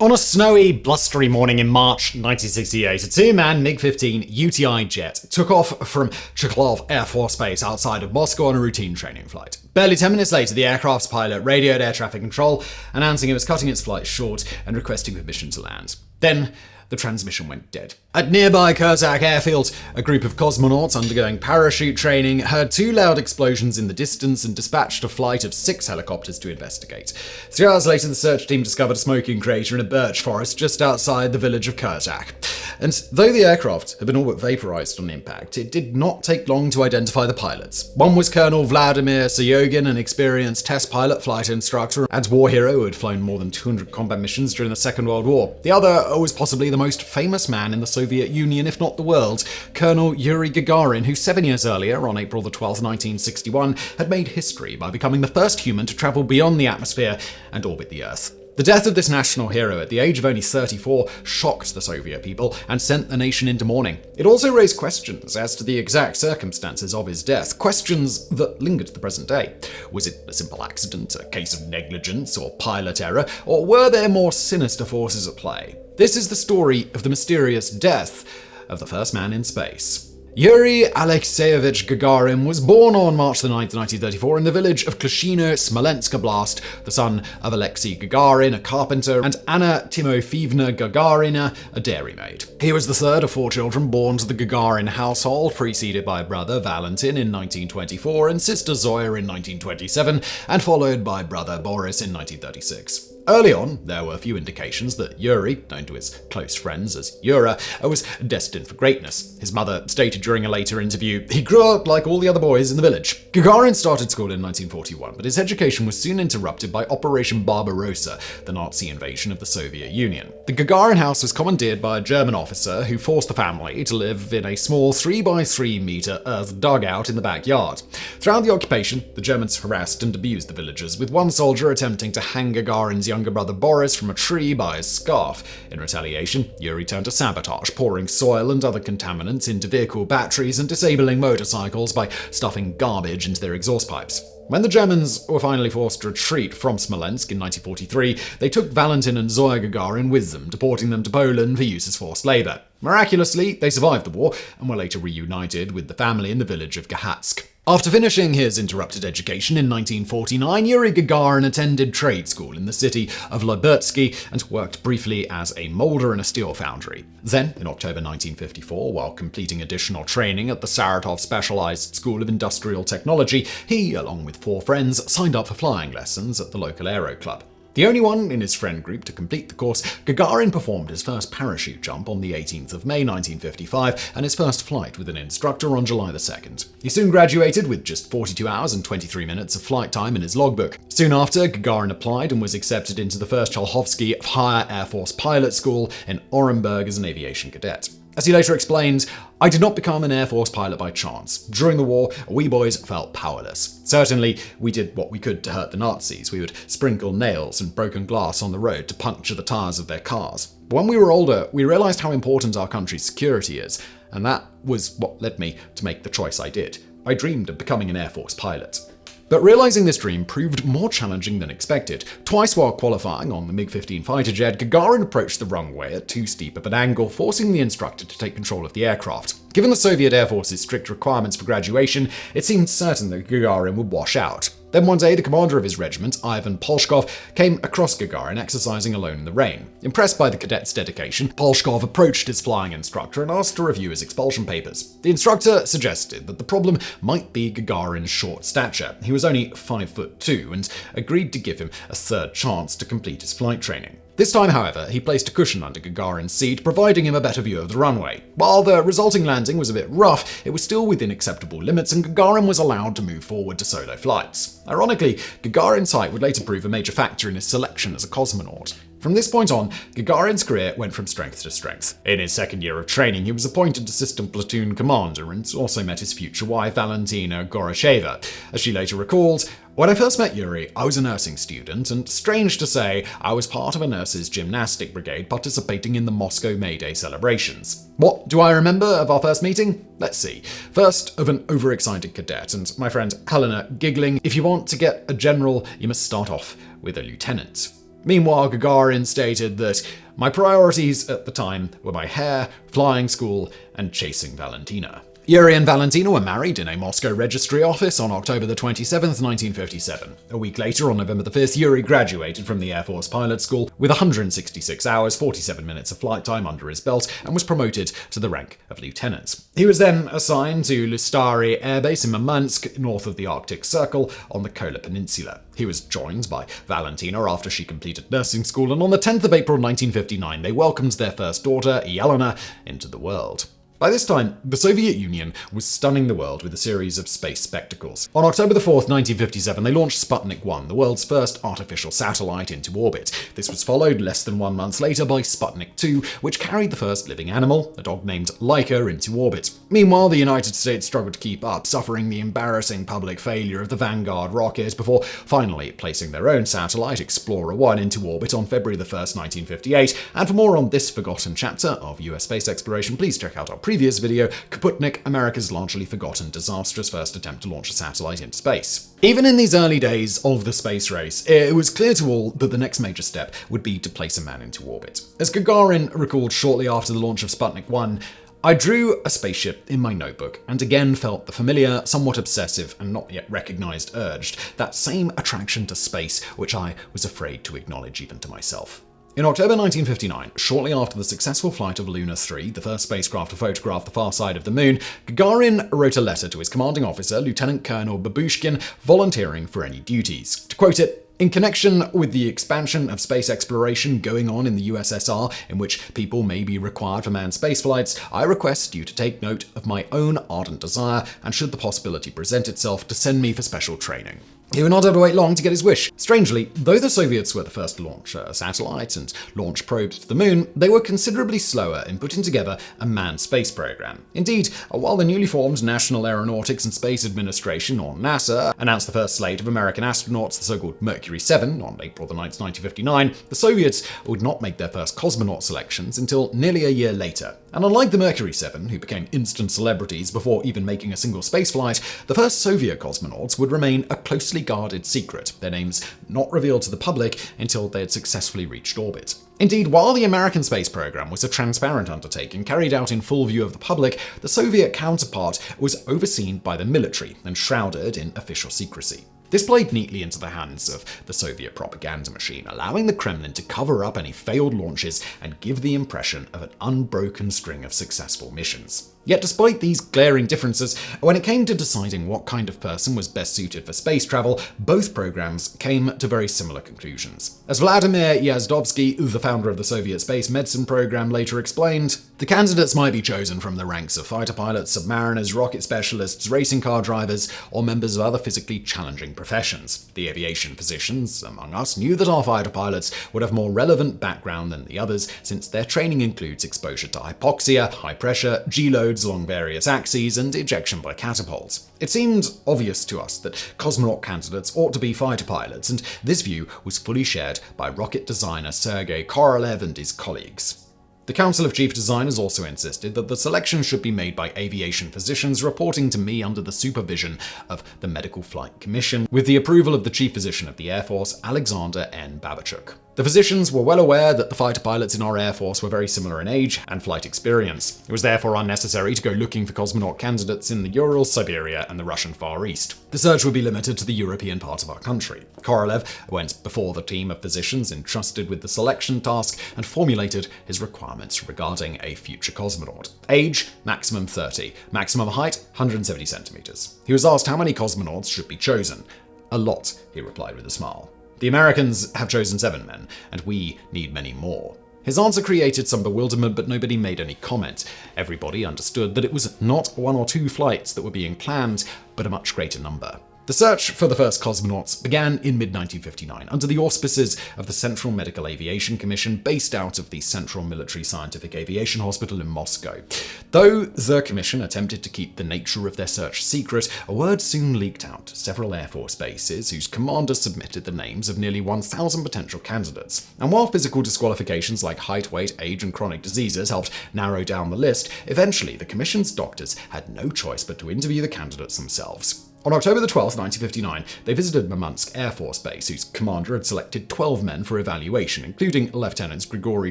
On a snowy, blustery morning in March 1968, a two-man MiG-15 UTI jet took off from Chkalov Air Force Base outside of Moscow on a routine training flight. Barely 10 minutes later, the aircraft's pilot radioed air traffic control, announcing it was cutting its flight short and requesting permission to land. Then, the transmission went dead. At nearby Kursak airfield, a group of cosmonauts undergoing parachute training heard two loud explosions in the distance and dispatched a flight of 6 helicopters to investigate. 3 hours later, the search team discovered a smoking crater in a birch forest just outside the village of Kursak. And though the aircraft had been all but vaporized on impact, it did not take long to identify the pilots. One was Colonel Vladimir Sayogin, an experienced test pilot, flight instructor, and war hero who had flown more than 200 combat missions during the Second World War. The other was possibly the most famous man in the Soviet Union, if not the world, Colonel Yuri Gagarin, who 7 years earlier, on April 12, 1961, had made history by becoming the first human to travel beyond the atmosphere and orbit the Earth. The death of this national hero at the age of only 34 shocked the Soviet people and sent the nation into mourning. It also raised questions as to the exact circumstances of his death, questions that lingered to the present day. Was it a simple accident, a case of negligence or pilot error, or were there more sinister forces at play? This is the story of the mysterious death of the first man in space. Yuri Alexeyevich Gagarin was born on March 9, 1934 in the village of Kloshino, Smolensk Oblast, the son of Alexei Gagarin, a carpenter, and Anna Timofeevna Gagarina, a dairymaid. He was the third of 4 children born to the Gagarin household, preceded by brother Valentin in 1924 and sister Zoya in 1927, and followed by brother Boris in 1936. Early on, there were few indications that Yuri, known to his close friends as Yura, was destined for greatness. His mother stated during a later interview, "He grew up like all the other boys in the village." Gagarin started school in 1941, but his education was soon interrupted by Operation Barbarossa, the Nazi invasion of the Soviet Union. The Gagarin house was commandeered by a German officer who forced the family to live in a small 3-by-3-meter earth dugout in the backyard. Throughout the occupation, the Germans harassed and abused the villagers, with one soldier attempting to hang Gagarin's younger brother Boris from a tree by his scarf. In retaliation, Yuri turned to sabotage, pouring soil and other contaminants into vehicle batteries and disabling motorcycles by stuffing garbage into their exhaust pipes. When the Germans were finally forced to retreat from Smolensk in 1943, they took Valentin and Zoya Gagarin with them, deporting them to Poland for use as forced labor. Miraculously, they survived the war and were later reunited with the family in the village of Gahatsk. After finishing his interrupted education in 1949, Yuri Gagarin attended trade school in the city of Lyubertsky and worked briefly as a molder in a steel foundry. Then, in October 1954, while completing additional training at the Saratov Specialized School of Industrial Technology, he, along with 4 friends, signed up for flying lessons at the local aero club. The only one in his friend group to complete the course, Gagarin performed his first parachute jump on the 18th of May 1955 and his first flight with an instructor on July 2nd. He soon graduated with just 42 hours and 23 minutes of flight time in his logbook. Soon after, Gagarin applied and was accepted into the 1st Cholhovsky Higher Air Force Pilot School in Orenburg as an aviation cadet. As he later explained, "I did not become an Air Force pilot by chance. During the war, we boys felt powerless. Certainly, we did what we could to hurt the Nazis. We would sprinkle nails and broken glass on the road to puncture the tires of their cars. But when we were older, we realized how important our country's security is, and that was what led me to make the choice I did. I dreamed of becoming an Air Force pilot." But realizing this dream proved more challenging than expected. Twice while qualifying on the MiG-15 fighter jet, Gagarin approached the runway at too steep of an angle, forcing the instructor to take control of the aircraft. Given the Soviet Air Force's strict requirements for graduation, it seemed certain that Gagarin would wash out. Then one day, the commander of his regiment, Ivan Polshkov, came across Gagarin exercising alone in the rain. Impressed by the cadet's dedication, Polshkov approached his flying instructor and asked to review his expulsion papers. The instructor suggested that the problem might be Gagarin's short stature. He was only 5'2" and agreed to give him a third chance to complete his flight training. This time, however, he placed a cushion under Gagarin's seat, providing him a better view of the runway. While the resulting landing was a bit rough, it was still within acceptable limits, and Gagarin was allowed to move forward to solo flights. Ironically, Gagarin's height would later prove a major factor in his selection as a cosmonaut. From this point on, Gagarin's career went from strength to strength. In his second year of training, he was appointed assistant platoon commander and also met his future wife, Valentina Gorosheva. As she later recalled, "When I first met Yuri, I was a nursing student, and strange to say, I was part of a nurses' gymnastic brigade participating in the Moscow May Day celebrations. What do I remember of our first meeting? Let's see. First, of an overexcited cadet, and my friend Helena giggling, 'If you want to get a general, you must start off with a lieutenant.' Meanwhile, Gagarin stated that my priorities at the time were my hair, flying school, and chasing Valentina. Yuri and Valentina were married in a Moscow registry office on October 27th, 1957. A week later, on November 5th, Yuri graduated from the Air Force Pilot School with 166 hours, 47 minutes of flight time under his belt and was promoted to the rank of lieutenant. He was then assigned to Lustari Air Base in Murmansk, north of the Arctic Circle on the Kola Peninsula. He was joined by Valentina after she completed nursing school, and on the 10th of April 1959, they welcomed their first daughter, Yelena, into the world. By this time, the Soviet Union was stunning the world with a series of space spectacles. On October 4th, 1957, they launched Sputnik 1, the world's first artificial satellite, into orbit. This was followed less than 1 month later by Sputnik 2, which carried the first living animal, a dog named Laika, into orbit. Meanwhile, the United States struggled to keep up, suffering the embarrassing public failure of the Vanguard rocket before finally placing their own satellite, Explorer 1, into orbit on February 1st, 1958. And for more on this forgotten chapter of US space exploration, please check out our previous video, Kaputnik, America's largely forgotten disastrous first attempt to launch a satellite into space. Even in these early days of the space race, it was clear to all that the next major step would be to place a man into orbit. As Gagarin recalled shortly after the launch of Sputnik 1, I drew a spaceship in my notebook and again felt the familiar, somewhat obsessive and not yet recognized urge, that same attraction to space which I was afraid to acknowledge even to myself. In October 1959, shortly after the successful flight of Luna 3, the first spacecraft to photograph the far side of the moon, Gagarin wrote a letter to his commanding officer, Lieutenant Colonel Babushkin, volunteering for any duties. To quote it, "In connection with the expansion of space exploration going on in the USSR, in which people may be required for manned space flights, I request you to take note of my own ardent desire, and should the possibility present itself, to send me for special training." He would not have to wait long to get his wish. Strangely, though the Soviets were the first to launch a satellite and launch probes to the moon, they were considerably slower in putting together a manned space program. Indeed, while the newly formed National Aeronautics and Space Administration, or NASA, announced the first slate of American astronauts, the so-called Mercury 7, on April 9th, 1959, the Soviets would not make their first cosmonaut selections until nearly a year later. And unlike the Mercury 7, who became instant celebrities before even making a single spaceflight, the first Soviet cosmonauts would remain a closely guarded secret, their names not revealed to the public until they had successfully reached orbit. Indeed, while the American space program was a transparent undertaking carried out in full view of the public, the Soviet counterpart was overseen by the military and shrouded in official secrecy. This played neatly into the hands of the Soviet propaganda machine, allowing the Kremlin to cover up any failed launches and give the impression of an unbroken string of successful missions. Yet despite these glaring differences, when it came to deciding what kind of person was best suited for space travel, both programs came to very similar conclusions. As Vladimir Yazdovsky, the founder of the Soviet space medicine program, later explained, the candidates might be chosen from the ranks of fighter pilots, submariners, rocket specialists, racing car drivers, or members of other physically challenging professions. The aviation physicians among us knew that our fighter pilots would have more relevant background than the others, since their training includes exposure to hypoxia, high pressure, G-loads along various axes, and ejection by catapults. It seemed obvious to us that cosmonaut candidates ought to be fighter pilots, and this view was fully shared by rocket designer Sergei Korolev and his colleagues. The Council of Chief Designers also insisted that the selection should be made by aviation physicians reporting to me under the supervision of the Medical Flight Commission, with the approval of the Chief Physician of the Air Force, Alexander N. Babachuk. The physicians were well aware that the fighter pilots in our Air Force were very similar in age and flight experience. It was therefore unnecessary to go looking for cosmonaut candidates in the Urals, Siberia, and the Russian Far East. The search would be limited to the European part of our country. Korolev went before the team of physicians entrusted with the selection task and formulated his requirements regarding a future cosmonaut. Age, maximum 30. Maximum height, 170 centimeters. He was asked how many cosmonauts should be chosen. A lot, he replied with a smile. The Americans have chosen 7 men, and we need many more. His answer created some bewilderment, but nobody made any comment. Everybody understood that it was not 1 or 2 flights that were being planned, but a much greater number. The search for the first cosmonauts began in mid-1959 under the auspices of the Central Medical Aviation Commission, based out of the Central Military Scientific Aviation Hospital in Moscow. Though the commission attempted to keep the nature of their search secret, a word soon leaked out to several Air Force bases whose commanders submitted the names of nearly 1,000 potential candidates. And while physical disqualifications like height, weight, age, and chronic diseases helped narrow down the list, eventually the commission's doctors had no choice but to interview the candidates themselves. On October 12, 1959, they visited Murmansk Air Force Base, whose commander had selected 12 men for evaluation, including Lieutenants Grigory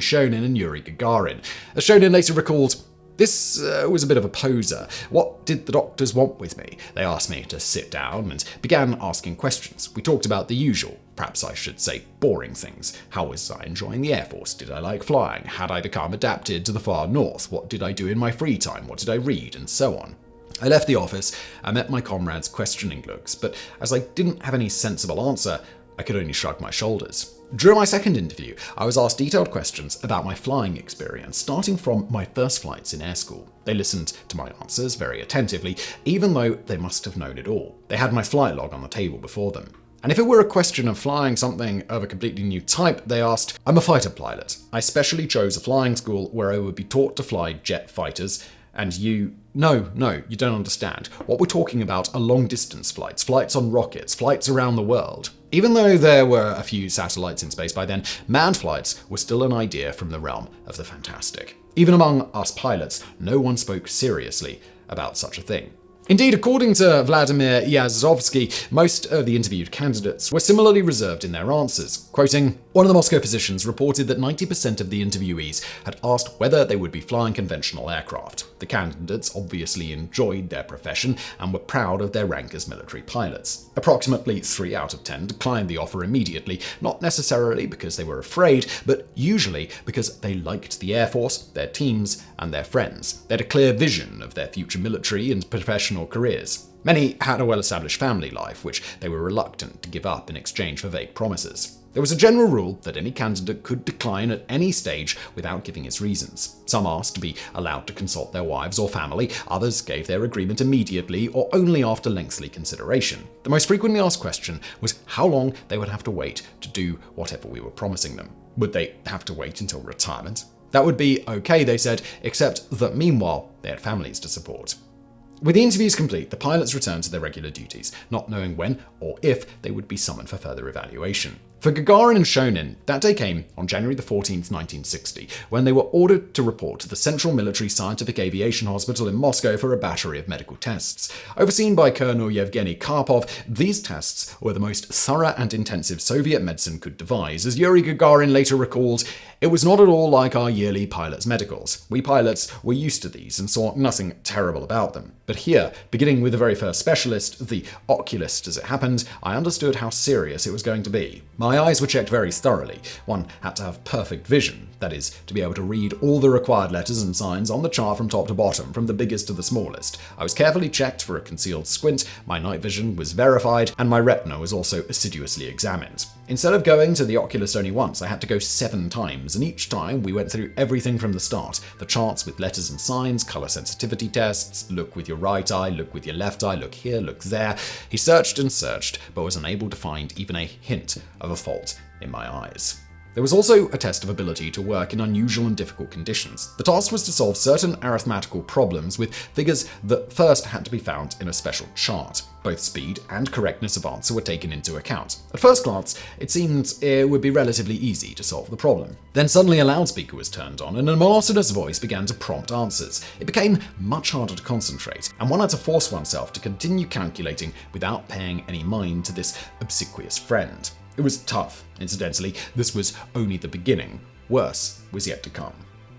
Shonin and Yuri Gagarin. As Shonin later recalled, "This was a bit of a poser. What did the doctors want with me? They asked me to sit down and began asking questions. We talked about the usual, perhaps I should say boring things. How was I enjoying the Air Force? Did I like flying? Had I become adapted to the far north? What did I do in my free time? What did I read? And so on." I left the office and met my comrades' questioning looks, but as I didn't have any sensible answer, I could only shrug my shoulders. During my second interview, I was asked detailed questions about my flying experience, starting from my first flights in air school. They listened to my answers very attentively, even though they must have known it all. They had my flight log on the table before them. And if it were a question of flying something of a completely new type, they asked, "I'm a fighter pilot. I specially chose a flying school where I would be taught to fly jet fighters, and you... No, you don't understand. What we're talking about are long-distance flights, flights on rockets, flights around the world." Even though there were a few satellites in space by then, manned flights were still an idea from the realm of the fantastic. Even among us pilots, no one spoke seriously about such a thing. Indeed, according to Vladimir Yazovsky, most of the interviewed candidates were similarly reserved in their answers. Quoting, "One of the Moscow physicians reported that 90% of the interviewees had asked whether they would be flying conventional aircraft. The candidates obviously enjoyed their profession and were proud of their rank as military pilots. Approximately 3 out of 10 declined the offer immediately, not necessarily because they were afraid, but usually because they liked the Air Force, their teams, and their friends. They had a clear vision of their future military and professional careers. Many had a well-established family life, which they were reluctant to give up in exchange for vague promises. There was a general rule that any candidate could decline at any stage without giving his reasons. Some asked to be allowed to consult their wives or family, others gave their agreement immediately or only after lengthy consideration. The most frequently asked question was how long they would have to wait to do whatever we were promising them. Would they have to wait until retirement? That would be okay, they said, except that meanwhile they had families to support. With the interviews complete, the pilots returned to their regular duties, not knowing when or if they would be summoned for further evaluation. For Gagarin and Shonin, that day came on January 14, 1960, when they were ordered to report to the Central Military Scientific Aviation Hospital in Moscow for a battery of medical tests. Overseen by Colonel Yevgeny Karpov, these tests were the most thorough and intensive Soviet medicine could devise. As Yuri Gagarin later recalled, "It was not at all like our yearly pilots' medicals. We pilots were used to these and saw nothing terrible about them. But here, beginning with the very first specialist, the oculist as it happened, I understood how serious it was going to be. My eyes were checked very thoroughly. One had to have perfect vision, that is, to be able to read all the required letters and signs on the chart from top to bottom, from the biggest to the smallest. I was carefully checked for a concealed squint, my night vision was verified, and my retina was also assiduously examined. Instead of going to the oculist only once, I had to go 7 times, and each time we went through everything from the start. The charts with letters and signs, color sensitivity tests, look with your right eye, look with your left eye, look here, look there." He searched and searched, but was unable to find even a hint of a fault in my eyes. There was also a test of ability to work in unusual and difficult conditions. The task was to solve certain arithmetical problems with figures that first had to be found in a special chart. Both speed and correctness of answer were taken into account. At first glance, it seemed it would be relatively easy to solve the problem. Then suddenly a loudspeaker was turned on and a monotonous voice began to prompt answers. It became much harder to concentrate, and one had to force oneself to continue calculating without paying any mind to this obsequious friend. It was tough. Incidentally, this was only the beginning. Worse was yet to come.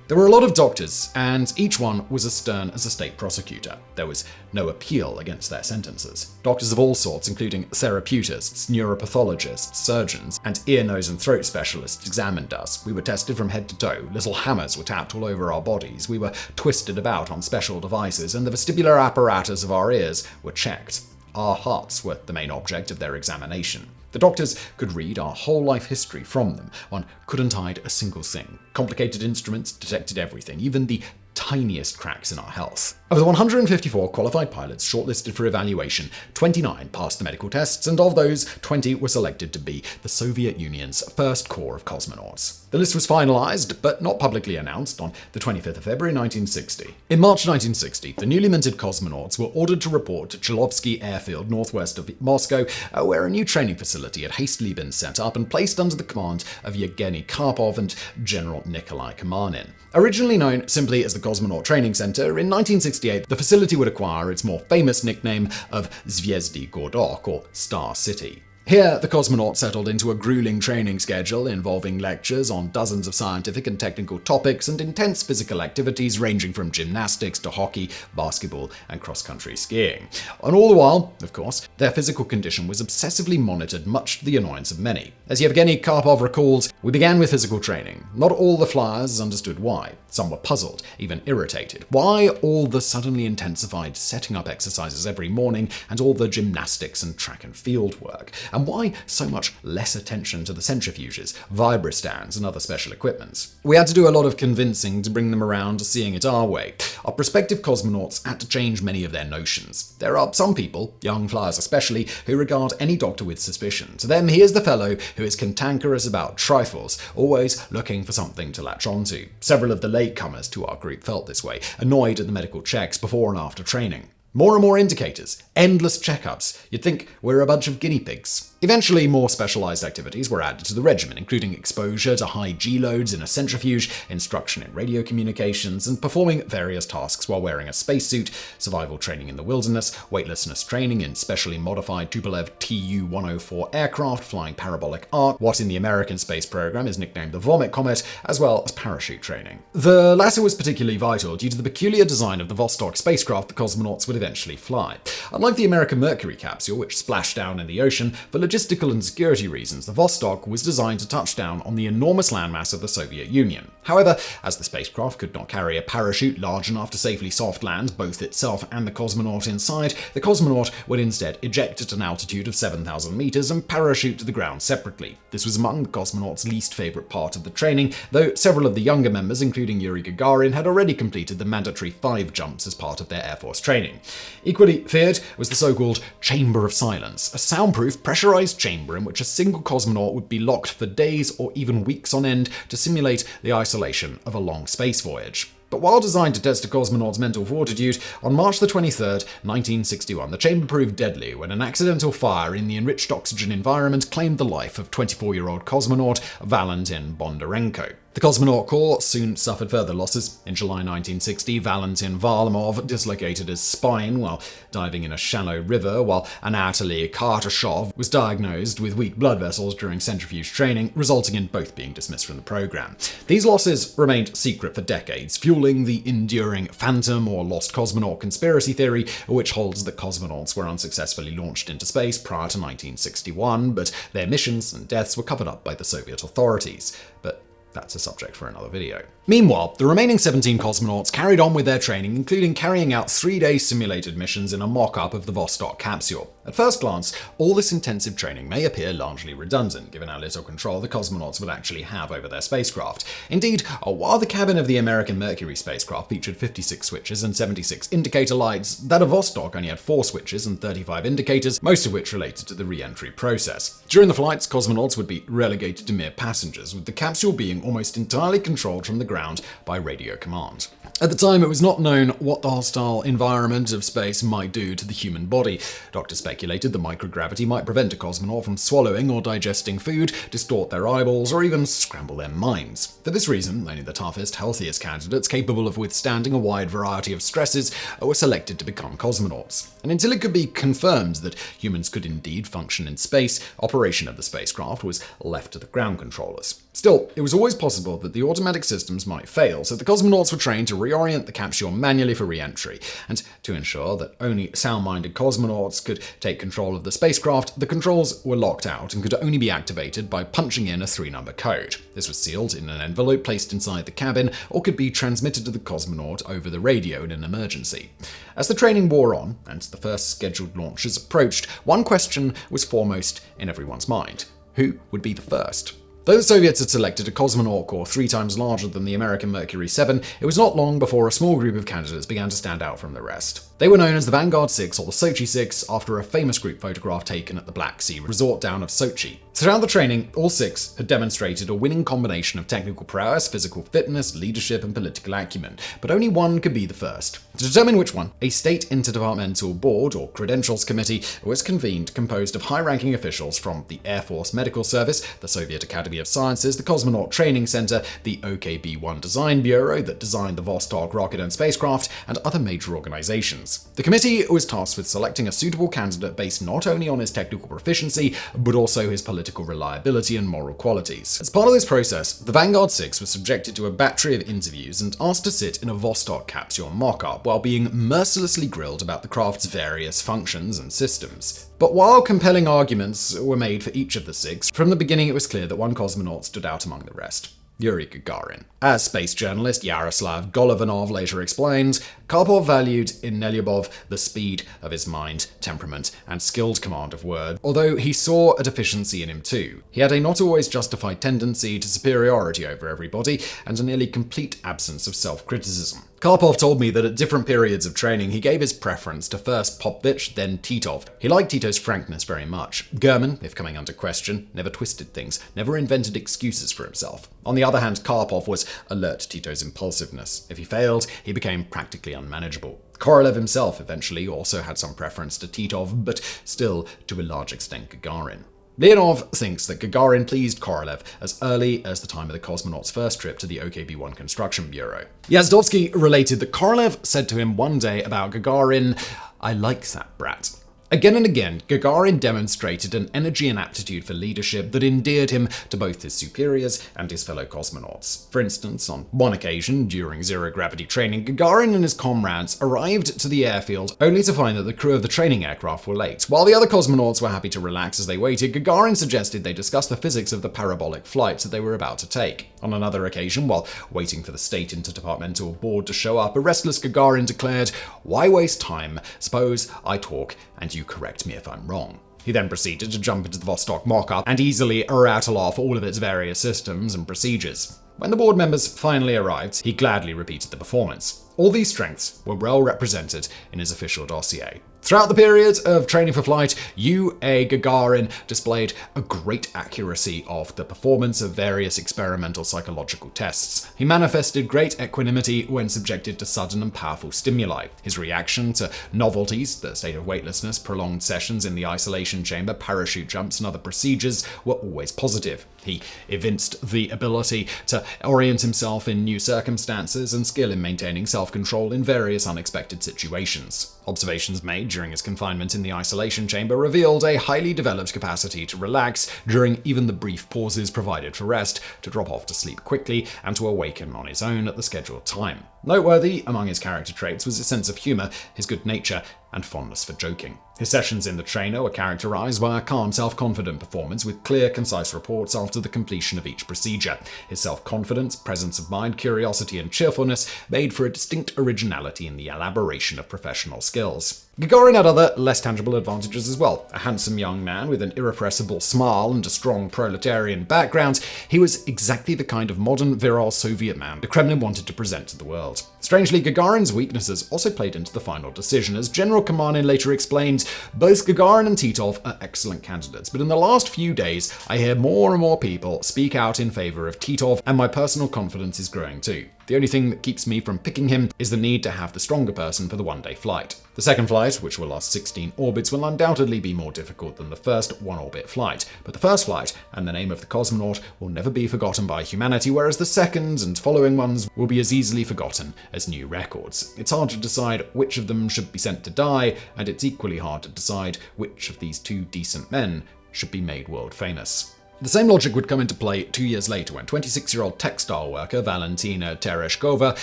There were a lot of doctors, and each one was as stern as a state prosecutor. There was no appeal against their sentences. Doctors of all sorts, including therapeutists, neuropathologists, surgeons, and ear, nose, and throat specialists examined us. We were tested from head to toe. Little hammers were tapped all over our bodies. We were twisted about on special devices, and the vestibular apparatus of our ears were checked. Our hearts were the main object of their examination. The doctors could read our whole life history from them. One couldn't hide a single thing. Complicated instruments detected everything, even the tiniest cracks in our health. Of the 154 qualified pilots shortlisted for evaluation, 29 passed the medical tests, and of those, 20 were selected to be the Soviet Union's first corps of cosmonauts. The list was finalized, but not publicly announced, on the 25th of February 1960. In March 1960, the newly minted cosmonauts were ordered to report to Chilovsky Airfield, northwest of Moscow, where a new training facility had hastily been set up and placed under the command of Yevgeny Karpov and General Nikolai Kamanin. Originally known simply as the Cosmonaut Training Center, in 1968 the facility would acquire its more famous nickname of Zvezdy Gordok, or Star City. Here, the cosmonauts settled into a grueling training schedule involving lectures on dozens of scientific and technical topics and intense physical activities ranging from gymnastics to hockey, basketball, and cross-country skiing. And all the while, of course, their physical condition was obsessively monitored, much to the annoyance of many. As Yevgeny Karpov recalls, "We began with physical training. Not all the flyers understood why. Some were puzzled, even irritated. Why all the suddenly intensified setting up exercises every morning and all the gymnastics and track and field work? And why so much less attention to the centrifuges, vibrostands, and other special equipments?" We had to do a lot of convincing to bring them around to seeing it our way. Our prospective cosmonauts had to change many of their notions. There are some people, young flyers especially, who regard any doctor with suspicion. To them, he is the fellow who is cantankerous about trifles, always looking for something to latch onto. Several of the latecomers to our group felt this way, annoyed at the medical checks before and after training. More and more indicators, endless checkups. You'd think we're a bunch of guinea pigs. Eventually, more specialized activities were added to the regimen, including exposure to high G-loads in a centrifuge, instruction in radio communications, and performing various tasks while wearing a spacesuit, survival training in the wilderness, weightlessness training in specially modified Tupolev Tu-104 aircraft flying parabolic arc, what in the American space program is nicknamed the Vomit Comet, as well as parachute training. The latter was particularly vital due to the peculiar design of the Vostok spacecraft the cosmonauts would eventually fly. Unlike the American Mercury capsule, which splashed down in the ocean, for logistical and security reasons, the Vostok was designed to touch down on the enormous landmass of the Soviet Union. However, as the spacecraft could not carry a parachute large enough to safely soft land both itself and the cosmonaut inside, the cosmonaut would instead eject at an altitude of 7,000 meters and parachute to the ground separately. This was among the cosmonauts' least favorite part of the training, though several of the younger members, including Yuri Gagarin, had already completed the mandatory 5 jumps as part of their Air Force training. Equally feared was the so-called Chamber of Silence, a soundproof, pressurized chamber in which a single cosmonaut would be locked for days or even weeks on end to simulate the isolation of a long space voyage. But while designed to test a cosmonaut's mental fortitude, on March 23, 1961, the chamber proved deadly when an accidental fire in the enriched oxygen environment claimed the life of 24-year-old cosmonaut Valentin Bondarenko. The cosmonaut corps soon suffered further losses. In July 1960, Valentin Varlamov dislocated his spine while diving in a shallow river, while Anatoly Kartashov was diagnosed with weak blood vessels during centrifuge training, resulting in both being dismissed from the program. These losses remained secret for decades, fueling the enduring phantom or lost cosmonaut conspiracy theory, which holds that cosmonauts were unsuccessfully launched into space prior to 1961, but their missions and deaths were covered up by the Soviet authorities. But that's a subject for another video. Meanwhile, the remaining 17 cosmonauts carried on with their training, including carrying out 3-day simulated missions in a mock-up of the Vostok capsule. At first glance, all this intensive training may appear largely redundant, given how little control the cosmonauts would actually have over their spacecraft. Indeed, while the cabin of the American Mercury spacecraft featured 56 switches and 76 indicator lights, that of Vostok only had 4 switches and 35 indicators, most of which related to the re-entry process. During the flights, cosmonauts would be relegated to mere passengers, with the capsule being almost entirely controlled from the ground by radio command. At the time, it was not known what the hostile environment of space might do to the human body. Doctors speculated that microgravity might prevent a cosmonaut from swallowing or digesting food, distort their eyeballs, or even scramble their minds. For this reason, only the toughest, healthiest candidates capable of withstanding a wide variety of stresses were selected to become cosmonauts. And until it could be confirmed that humans could indeed function in space, operation of the spacecraft was left to the ground controllers. Still, it was always possible that the automatic systems might fail, so the cosmonauts were trained to reorient the capsule manually for re-entry. And to ensure that only sound-minded cosmonauts could take control of the spacecraft, the controls were locked out and could only be activated by punching in a 3-number code. This was sealed in an envelope placed inside the cabin, or could be transmitted to the cosmonaut over the radio in an emergency. As the training wore on, and the first scheduled launches approached, one question was foremost in everyone's mind. Who would be the first? Though the Soviets had selected a cosmonaut corps 3 times larger than the American Mercury 7, it was not long before a small group of candidates began to stand out from the rest. They were known as the Vanguard 6 or the Sochi 6 after a famous group photograph taken at the Black Sea resort town of Sochi. Throughout the training, all 6 had demonstrated a winning combination of technical prowess, physical fitness, leadership, and political acumen, but only one could be the first. To determine which one, a state interdepartmental board, or credentials committee, was convened, composed of high-ranking officials from the Air Force Medical Service, the Soviet Academy of Sciences, the Cosmonaut Training Center, the OKB-1 Design Bureau that designed the Vostok rocket and spacecraft, and other major organizations. The committee was tasked with selecting a suitable candidate based not only on his technical proficiency, but also his political reliability and moral qualities. As part of this process, the Vanguard 6 was subjected to a battery of interviews and asked to sit in a Vostok capsule mock-up while being mercilessly grilled about the craft's various functions and systems. But while compelling arguments were made for each of the 6, from the beginning it was clear that one cosmonaut stood out among the rest: Yuri Gagarin. As space journalist Yaroslav Golovanov later explains, Karpov valued in Nelyubov the speed of his mind, temperament, and skilled command of words, although he saw a deficiency in him too. He had a not always justified tendency to superiority over everybody, and a nearly complete absence of self-criticism. Karpov told me that at different periods of training, he gave his preference to first Popovich, then Titov. He liked Tito's frankness very much. Gurman, if coming under question, never twisted things, never invented excuses for himself. On the other hand, Karpov was alert to Tito's impulsiveness. If he failed, he became practically unmanageable. Korolev himself eventually also had some preference to Titov, but still, to a large extent, Gagarin. Leonov thinks that Gagarin pleased Korolev as early as the time of the cosmonaut's first trip to the OKB-1 Construction Bureau. Yazdovsky related that Korolev said to him one day about Gagarin, "I like that brat." Again and again, Gagarin demonstrated an energy and aptitude for leadership that endeared him to both his superiors and his fellow cosmonauts. For instance, on one occasion, during zero-gravity training, Gagarin and his comrades arrived to the airfield only to find that the crew of the training aircraft were late. While the other cosmonauts were happy to relax as they waited, Gagarin suggested they discuss the physics of the parabolic flight that they were about to take. On another occasion, while waiting for the state interdepartmental board to show up, a restless Gagarin declared, "Why waste time? Suppose I talk and you correct me if I'm wrong." He then proceeded to jump into the Vostok mock-up and easily rattle off all of its various systems and procedures. When the board members finally arrived, he gladly repeated the performance. All these strengths were well represented in his official dossier. Throughout the period of training for flight, U.A. Gagarin displayed a great accuracy of the performance of various experimental psychological tests. He manifested great equanimity when subjected to sudden and powerful stimuli. His reaction to novelties, the state of weightlessness, prolonged sessions in the isolation chamber, parachute jumps, and other procedures were always positive. He evinced the ability to orient himself in new circumstances and skill in maintaining self-control in various unexpected situations. Observations made during his confinement in the isolation chamber revealed a highly developed capacity to relax during even the brief pauses provided for rest, to drop off to sleep quickly, and to awaken on his own at the scheduled time. Noteworthy among his character traits was his sense of humor, his good nature, and fondness for joking. His sessions in the trainer were characterized by a calm, self-confident performance with clear, concise reports after the completion of each procedure. His self-confidence, presence of mind, curiosity, and cheerfulness made for a distinct originality in the elaboration of professional skills. Gagarin had other, less tangible advantages as well. A handsome young man with an irrepressible smile and a strong proletarian background, he was exactly the kind of modern, virile Soviet man the Kremlin wanted to present to the world. Strangely, Gagarin's weaknesses also played into the final decision. As General Kamanin later explained, both Gagarin and Titov are excellent candidates, but in the last few days, I hear more and more people speak out in favor of Titov, and my personal confidence is growing too. The only thing that keeps me from picking him is the need to have the stronger person for the one-day flight. The second flight, which will last 16 orbits, will undoubtedly be more difficult than the first one-orbit flight, but the first flight and the name of the cosmonaut will never be forgotten by humanity, whereas the second and following ones will be as easily forgotten as new records. It's hard to decide which of them should be sent to die, and it's equally hard to decide which of these two decent men should be made world famous. The same logic would come into play 2 years later when 26-year-old textile worker Valentina Tereshkova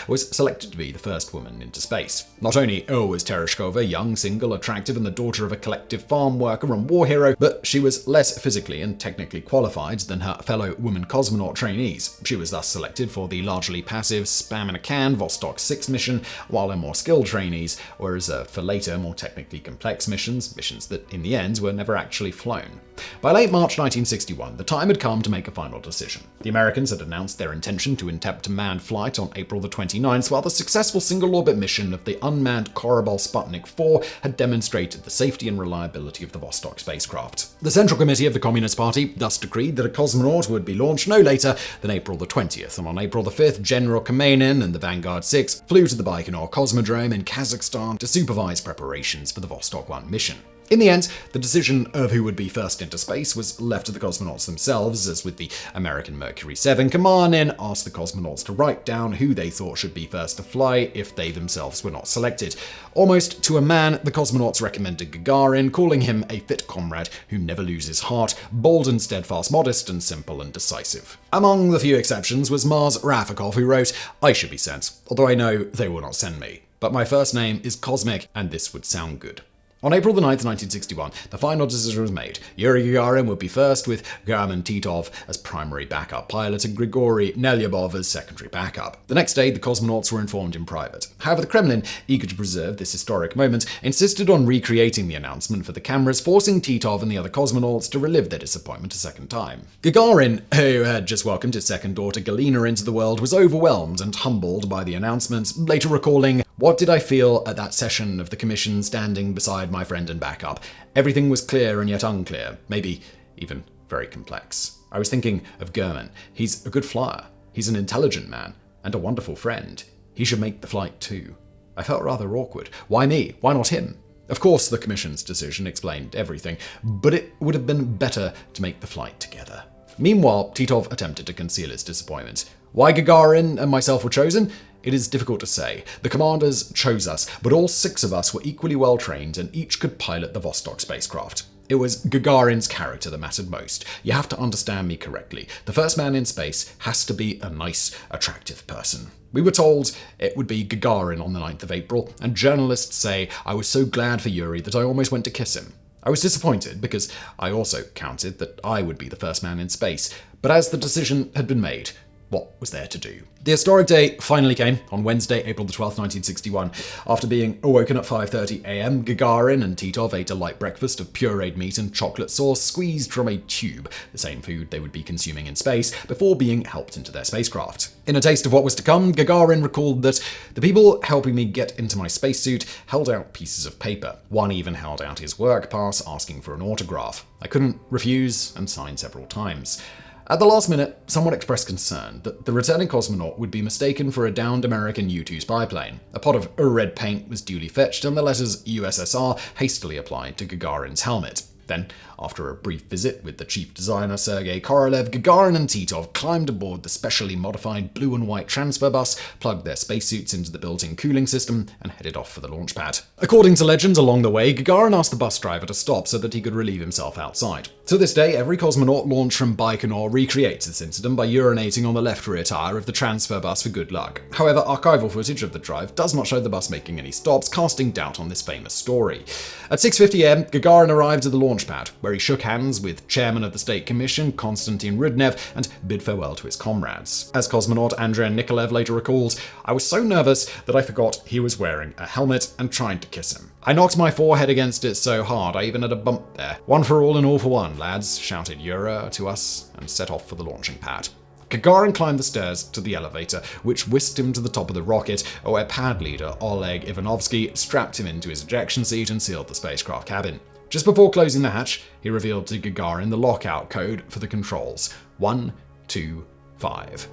was selected to be the first woman into space. Not only was Tereshkova young, single, attractive, and the daughter of a collective farm worker and war hero, but she was less physically and technically qualified than her fellow woman cosmonaut trainees. She was thus selected for the largely passive spam-in-a-can Vostok 6 mission, while her more skilled trainees were reserved for later, more technically complex missions that in the end were never actually flown. By late March 1961, the time had come to make a final decision. The Americans had announced their intention to attempt a manned flight on April the 29th, while the successful single-orbit mission of the unmanned Korabel Sputnik 4 had demonstrated the safety and reliability of the Vostok spacecraft. The Central Committee of the Communist Party thus decreed that a Cosmonaut would be launched no later than April the 20th, and on April the 5th, General Kamenin and the Vanguard 6 flew to the Baikonur Cosmodrome in Kazakhstan to supervise preparations for the Vostok 1 mission. In the end, the decision of who would be first into space was left to the cosmonauts themselves, as with the American Mercury 7, Kamenin asked the cosmonauts to write down who they thought should be first to fly if they themselves were not selected. Almost to a man, the cosmonauts recommended Gagarin, calling him a fit comrade who never loses heart, bold and steadfast, modest and simple and decisive. Among the few exceptions was Mars Rafikov, who wrote, "I should be sent, although I know they will not send me. But my first name is Cosmic, and this would sound good." On April 9th, 1961, the final decision was made. Yuri Gagarin would be first, with German Titov as primary backup pilot and Grigory Nelyubov as secondary backup. The next day, the cosmonauts were informed in private. However, the Kremlin, eager to preserve this historic moment, insisted on recreating the announcement for the cameras, forcing Titov and the other cosmonauts to relive their disappointment a second time. Gagarin, who had just welcomed his second daughter Galina into the world, was overwhelmed and humbled by the announcement, later recalling, "What did I feel at that session of the commission standing beside my friend and backup? Everything was clear and yet unclear, maybe even very complex. I was thinking of German. He's a good flyer. He's an intelligent man and a wonderful friend. He should make the flight too. I felt rather awkward. Why me? Why not him?" Of course, the commission's decision explained everything, but it would have been better to make the flight together. Meanwhile, Titov attempted to conceal his disappointment. Why Gagarin and myself were chosen? It is difficult to say. The commanders chose us, but all 6 of us were equally well trained and each could pilot the Vostok spacecraft. It was Gagarin's character that mattered most. You have to understand me correctly. The first man in space has to be a nice, attractive person. We were told it would be Gagarin on the 9th of April, and journalists say I was so glad for Yuri that I almost went to kiss him. I was disappointed because I also counted that I would be the first man in space, but as the decision had been made, what was there to do? The historic day finally came on Wednesday, April the 12th, 1961. After being awoken at 5:30 a.m., Gagarin and Titov ate a light breakfast of pureed meat and chocolate sauce squeezed from a tube, the same food they would be consuming in space, before being helped into their spacecraft. In a taste of what was to come, Gagarin recalled that the people helping me get into my spacesuit held out pieces of paper. One even held out his work pass asking for an autograph. I couldn't refuse and signed several times. At the last minute, someone expressed concern that the returning cosmonaut would be mistaken for a downed American U-2 spy plane. A pot of red paint was duly fetched and the letters USSR hastily applied to Gagarin's helmet. Then, after a brief visit with the chief designer Sergei Korolev, Gagarin and Titov climbed aboard the specially modified blue and white transfer bus, plugged their spacesuits into the built-in cooling system, and headed off for the launch pad. According to legends, along the way, Gagarin asked the bus driver to stop so that he could relieve himself outside. To this day, every cosmonaut launched from Baikonur recreates this incident by urinating on the left rear tire of the transfer bus for good luck. However, archival footage of the drive does not show the bus making any stops, casting doubt on this famous story. At 6:50 am, Gagarin arrived at the launch pad, where he shook hands with chairman of the State Commission, Konstantin Rudnev, and bid farewell to his comrades. As cosmonaut Andrei Nikolaev later recalls, I was so nervous that I forgot he was wearing a helmet and tried to kiss him. I knocked my forehead against it so hard I even had a bump there. One for all and all for one, lads, shouted Yura to us and set off for the launching pad. Gagarin climbed the stairs to the elevator, which whisked him to the top of the rocket, where pad leader Oleg Ivanovsky strapped him into his ejection seat and sealed the spacecraft cabin. Just before closing the hatch, he revealed to Gagarin the lockout code for the controls: 125.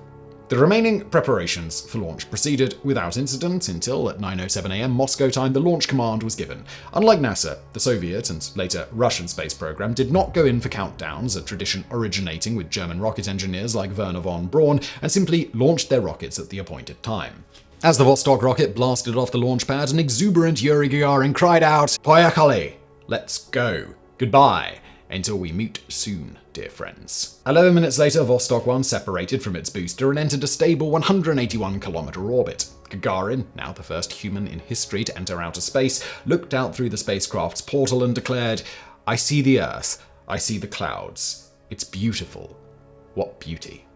The remaining preparations for launch proceeded without incident until at 9:07 am Moscow time the launch command was given. Unlike NASA, the Soviet and later Russian space program did not go in for countdowns, a tradition originating with German rocket engineers like Werner von Braun, and simply launched their rockets at the appointed time. As the Vostok rocket blasted off the launch pad, an exuberant Yuri Gagarin cried out, "Poyakali! Let's go! Goodbye! Until we meet soon, dear friends." 11 minutes later, Vostok 1 separated from its booster and entered a stable 181-kilometer orbit. Gagarin, now the first human in history to enter outer space, looked out through the spacecraft's portal and declared, "I see the Earth. I see the clouds. It's beautiful. What beauty."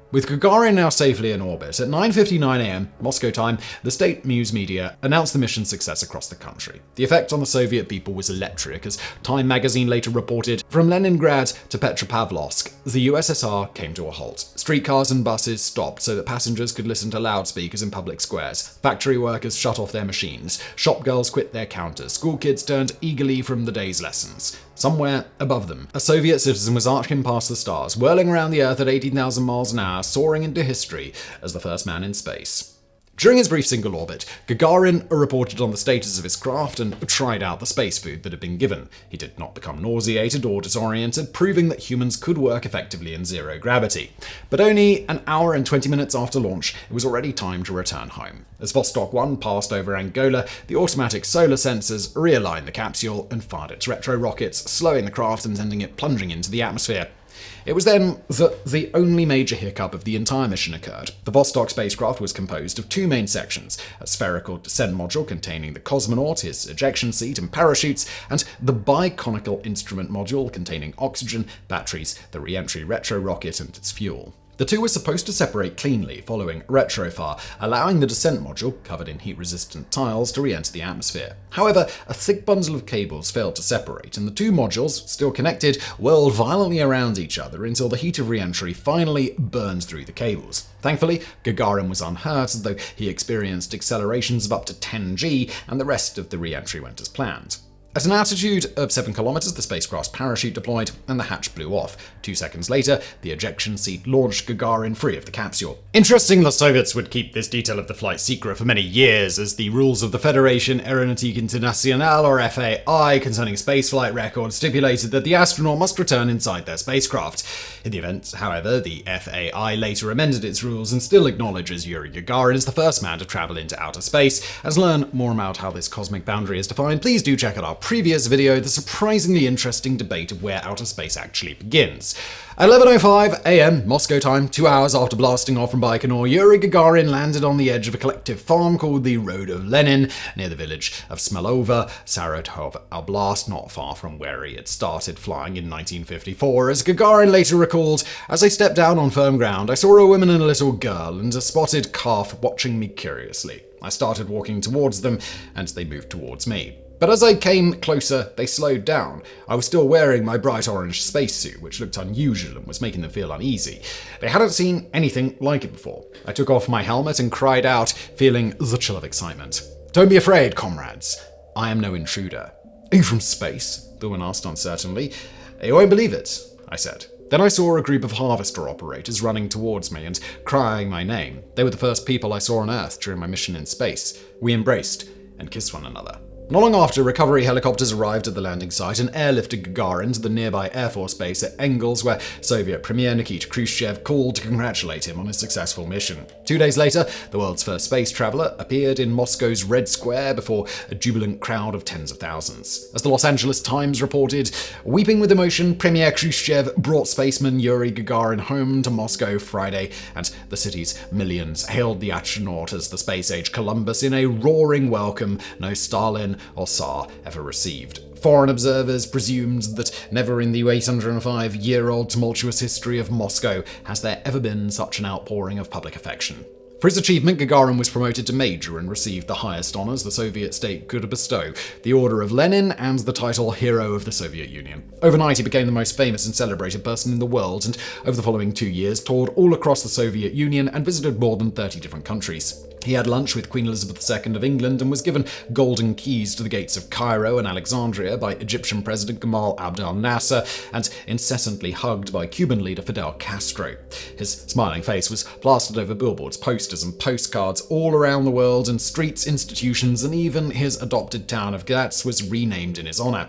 With Gagarin now safely in orbit, at 9:59 a.m. Moscow time, the state news media announced the mission's success across the country. The effect on the Soviet people was electric, as Time magazine later reported, from Leningrad to Petropavlovsk, the USSR came to a halt. Streetcars and buses stopped so that passengers could listen to loudspeakers in public squares. Factory workers shut off their machines. Shop girls quit their counters. School kids turned eagerly from the day's lessons. Somewhere above them, a Soviet citizen was arcing past the stars, whirling around the Earth at 18,000 miles an hour, soaring into history as the first man in space. During his brief single orbit, Gagarin reported on the status of his craft and tried out the space food that had been given. He did not become nauseated or disoriented, proving that humans could work effectively in zero gravity. But only an hour and 20 minutes after launch, it was already time to return home. As Vostok 1 passed over Angola, the automatic solar sensors realigned the capsule and fired its retro rockets, slowing the craft and sending it plunging into the atmosphere. It was then that the only major hiccup of the entire mission occurred. The Vostok spacecraft was composed of two main sections, a spherical descent module containing the Cosmonaut, his ejection seat and parachutes, and the biconical instrument module containing oxygen, batteries, the re-entry retro rocket and its fuel. The two were supposed to separate cleanly following retrofire, allowing the descent module, covered in heat-resistant tiles, to re-enter the atmosphere. However, a thick bundle of cables failed to separate, and the two modules, still connected, whirled violently around each other until the heat of re-entry finally burned through the cables. Thankfully, Gagarin was unhurt, though he experienced accelerations of up to 10 G, and the rest of the re-entry went as planned. At an altitude of 7 kilometers, the spacecraft's parachute deployed and the hatch blew off. 2 seconds later, the ejection seat launched Gagarin free of the capsule. Interesting, the Soviets would keep this detail of the flight secret for many years, as the rules of the Fédération Aéronautique Internationale, or FAI, concerning spaceflight records stipulated that the astronaut must return inside their spacecraft. In the event, however, the FAI later amended its rules and still acknowledges Yuri Gagarin as the first man to travel into outer space. And to learn more about how this cosmic boundary is defined, please do check out our previous video, the surprisingly interesting debate of where outer space actually begins. At 11:05 a.m. Moscow time, 2 hours after blasting off from Baikonur, Yuri Gagarin landed on the edge of a collective farm called the Road of Lenin, near the village of Smelovo, Saratov Oblast, not far from where he had started flying in 1954. As Gagarin later recalled, "As I stepped down on firm ground, I saw a woman and a little girl and a spotted calf watching me curiously. I started walking towards them, and they moved towards me. But as I came closer, they slowed down. I was still wearing my bright orange spacesuit, which looked unusual and was making them feel uneasy. They hadn't seen anything like it before. I took off my helmet and cried out, feeling the chill of excitement. 'Don't be afraid, comrades. I am no intruder.' 'Are you from space?' the woman asked uncertainly. 'You won't believe it,' I said. Then I saw a group of harvester operators running towards me and crying my name. They were the first people I saw on Earth during my mission in space. We embraced and kissed one another." Not long after, recovery helicopters arrived at the landing site and airlifted Gagarin to the nearby Air Force base at Engels, where Soviet Premier Nikita Khrushchev called to congratulate him on his successful mission. 2 days later, the world's first space traveler appeared in Moscow's Red Square before a jubilant crowd of tens of thousands. As the Los Angeles Times reported, weeping with emotion, Premier Khrushchev brought spaceman Yuri Gagarin home to Moscow Friday, and the city's millions hailed the astronaut as the space-age Columbus in a roaring welcome no Stalin or Tsar ever received. Foreign observers presumed that never in the 805-year-old tumultuous history of Moscow has there ever been such an outpouring of public affection. For his achievement, Gagarin was promoted to major and received the highest honors the Soviet state could bestow, the Order of Lenin and the title Hero of the Soviet Union. Overnight, he became the most famous and celebrated person in the world, and over the following 2 years toured all across the Soviet Union and visited more than 30 different countries. He had lunch with Queen Elizabeth II of England and was given golden keys to the gates of Cairo and Alexandria by Egyptian President Gamal Abdel Nasser, and incessantly hugged by Cuban leader Fidel Castro. His smiling face was plastered over billboards, posters, and postcards all around the world, and streets, institutions, and even his adopted town of Gats was renamed in his honor.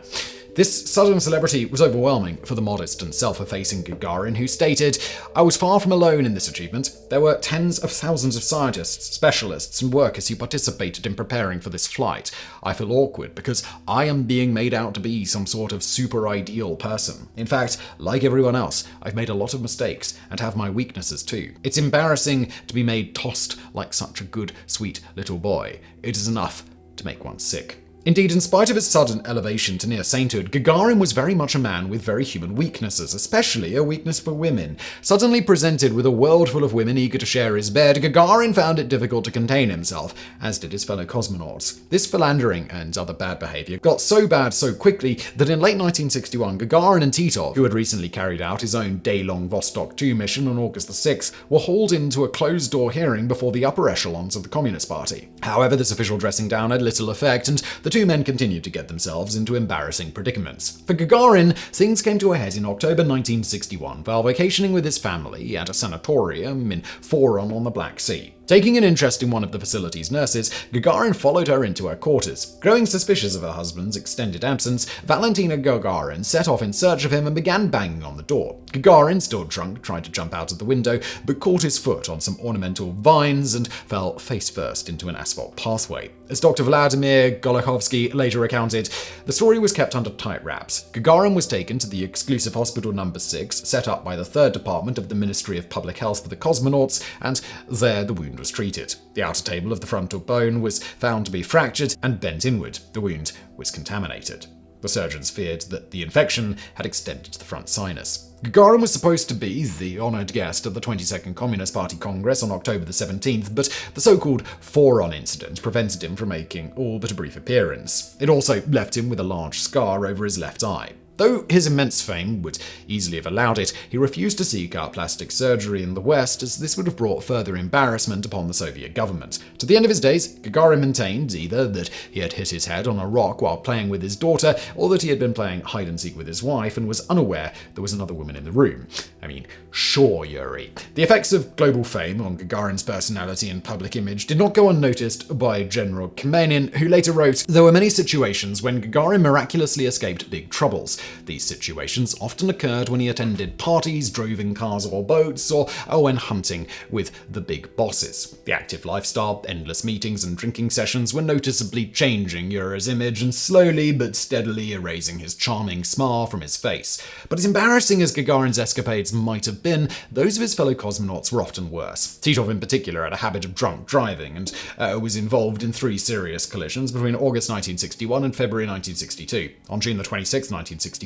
This sudden celebrity was overwhelming for the modest and self-effacing Gagarin, who stated, "I was far from alone in this achievement. There were tens of thousands of scientists, specialists, and workers who participated in preparing for this flight. I feel awkward because I am being made out to be some sort of super-ideal person. In fact, like everyone else, I've made a lot of mistakes and have my weaknesses too. It's embarrassing to be made tossed like such a good, sweet little boy. It is enough to make one sick." Indeed, in spite of his sudden elevation to near sainthood, Gagarin was very much a man with very human weaknesses, especially a weakness for women. Suddenly presented with a world full of women eager to share his bed, Gagarin found it difficult to contain himself, as did his fellow cosmonauts. This philandering and other bad behavior got so bad so quickly that in late 1961, Gagarin and Titov, who had recently carried out his own day-long Vostok 2 mission on August the 6th, were hauled into a closed-door hearing before the upper echelons of the Communist Party. However, this official dressing down had little effect, and the two men continued to get themselves into embarrassing predicaments. For Gagarin, things came to a head in October 1961 while vacationing with his family at a sanatorium in Foron on the Black Sea. Taking an interest in one of the facility's nurses, Gagarin followed her into her quarters. Growing suspicious of her husband's extended absence, Valentina Gagarin set off in search of him and began banging on the door. Gagarin, still drunk, tried to jump out of the window, but caught his foot on some ornamental vines and fell face-first into an asphalt pathway. As Dr. Vladimir Golokhovsky later recounted, the story was kept under tight wraps. Gagarin was taken to the exclusive Hospital No. 6, set up by the 3rd Department of the Ministry of Public Health for the Cosmonauts, and there the wound was treated. The outer table of the frontal bone was found to be fractured and bent inward. The wound was contaminated. The surgeons feared that the infection had extended to the front sinus. Gagarin was supposed to be the honoured guest of the 22nd Communist Party Congress on October the 17th, but the so-called Foron incident prevented him from making all but a brief appearance. It also left him with a large scar over his left eye. Though his immense fame would easily have allowed it, he refused to seek out plastic surgery in the West, as this would have brought further embarrassment upon the Soviet government. To the end of his days, Gagarin maintained either that he had hit his head on a rock while playing with his daughter, or that he had been playing hide-and-seek with his wife and was unaware there was another woman in the room. I mean, sure, Yuri. The effects of global fame on Gagarin's personality and public image did not go unnoticed by General Kamenin, who later wrote, "There were many situations when Gagarin miraculously escaped big troubles. These situations often occurred when he attended parties, drove in cars or boats, or went hunting with the big bosses. The active lifestyle, endless meetings and drinking sessions were noticeably changing Yuri's image and slowly but steadily erasing his charming smile from his face. But as embarrassing as Gagarin's escapades might have been, those of his fellow cosmonauts were often worse. Titov in particular had a habit of drunk driving and was involved in 3 serious collisions between August 1961 and February 1962. On June the 26th, 1964,